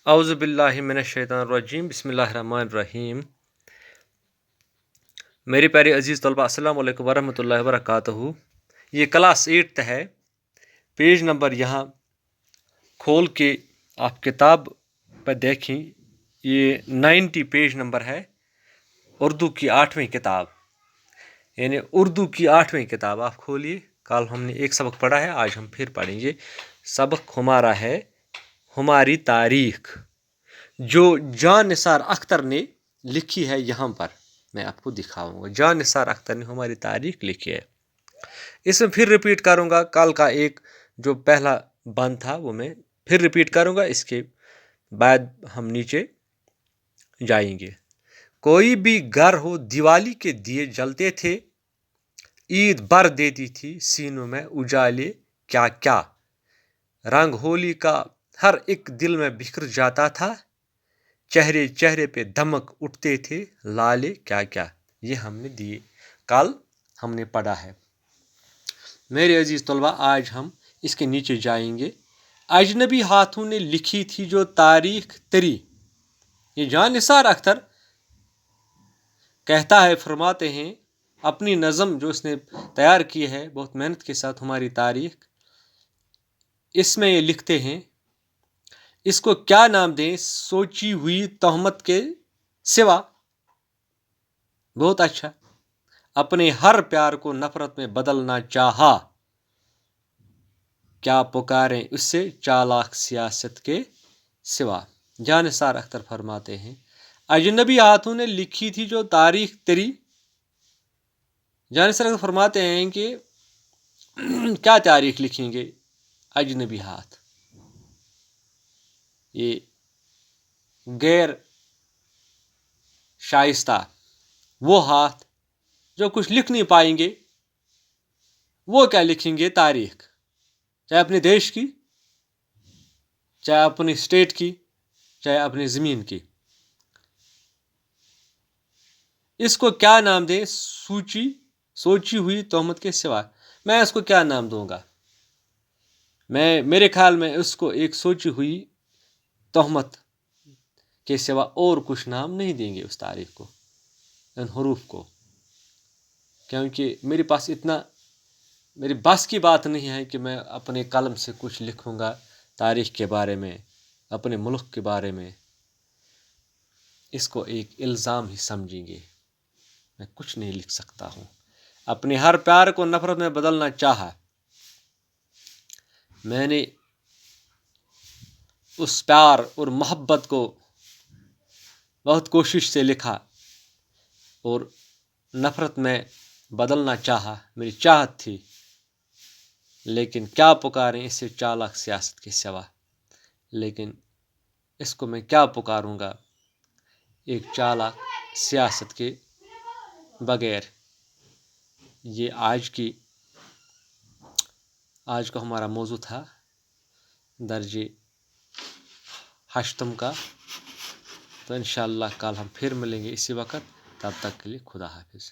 اعوذ باللہ من الشیطان الرجیم بسم اللہ الرحمن الرحیم۔ میرے پیارے عزیز طلبہ، السلام علیکم ورحمۃ اللہ وبرکاتہ۔ یہ کلاس 8 ہے۔ پیج نمبر یہاں کھول کے آپ کتاب پہ دیکھیں، یہ 90 پیج نمبر ہے، اردو کی 8ویں کتاب، یعنی اردو کی 8ویں کتاب آپ کھولیے۔ کل ہم نے ایک سبق پڑھا ہے، آج ہم پھر پڑھیں گے۔ سبق ہمارا ہے ہماری تاریخ، جو جان نثار اختر نے لکھی ہے۔ یہاں پر میں آپ کو دکھاؤں گا، جان نثار اختر نے ہماری تاریخ لکھی ہے۔ اس میں پھر رپیٹ کروں گا، کل کا ایک جو پہلا بند تھا وہ میں پھر رپیٹ کروں گا، اس کے بعد ہم نیچے جائیں گے۔ کوئی بھی گھر ہو دیوالی کے دیے جلتے تھے، عید بھر دیتی تھی سینوں میں اجالے کیا کیا، رنگ ہولی کا ہر ایک دل میں بکھر جاتا تھا، چہرے چہرے پہ دمک اٹھتے تھے لالے کیا کیا۔ یہ ہم نے دیے، کل ہم نے پڑھا ہے۔ میرے عزیز طلبہ، آج ہم اس کے نیچے جائیں گے۔ اجنبی ہاتھوں نے لکھی تھی جو تاریخ تری، یہ جان نثار اختر کہتا ہے، فرماتے ہیں اپنی نظم جو اس نے تیار کی ہے بہت محنت کے ساتھ، ہماری تاریخ، اس میں یہ لکھتے ہیں اس کو کیا نام دیں سوچی ہوئی تہمت کے سوا۔ بہت اچھا، اپنے ہر پیار کو نفرت میں بدلنا چاہا، کیا پکاریں اس سے چالاک سیاست کے سوا۔ جان نثار اختر فرماتے ہیں اجنبی ہاتھوں نے لکھی تھی جو تاریخ تری۔ جان نثار اختر فرماتے ہیں کہ کیا تاریخ لکھیں گے اجنبی ہاتھ، یہ غیر شائستہ وہ ہاتھ جو کچھ لکھ نہیں پائیں گے، وہ کیا لکھیں گے تاریخ، چاہے اپنے دیش کی، چاہے اپنی اسٹیٹ کی، چاہے اپنی زمین کی۔ اس کو کیا نام دیں سوچی ہوئی تہمت کے سوا۔ میں اس کو کیا نام دوں گا؟ میرے خیال میں اس کو ایک سوچی ہوئی تہمت کے سوا اور کچھ نام نہیں دیں گے اس تاریخ کو، ان حروف کو، کیونکہ میری بس کی بات نہیں ہے کہ میں اپنے قلم سے کچھ لکھوں گا تاریخ کے بارے میں، اپنے ملک کے بارے میں۔ اس کو ایک الزام ہی سمجھیں گے، میں کچھ نہیں لکھ سکتا ہوں۔ اپنے ہر پیار کو نفرت میں بدلنا چاہا، میں نے اس پیار اور محبت کو بہت کوشش سے لکھا اور نفرت میں بدلنا چاہا، میری چاہت تھی، لیکن کیا پکاریں اس سے چالاک سیاست کے سوا۔ لیکن اس کو میں کیا پکاروں گا ایک چالاک سیاست کے بغیر۔ یہ آج کا ہمارا موضوع تھا، درجے 8 کا۔ تو انشاءاللہ کل ہم پھر ملیں گے اسی وقت، تب تک کے لیے خدا حافظ۔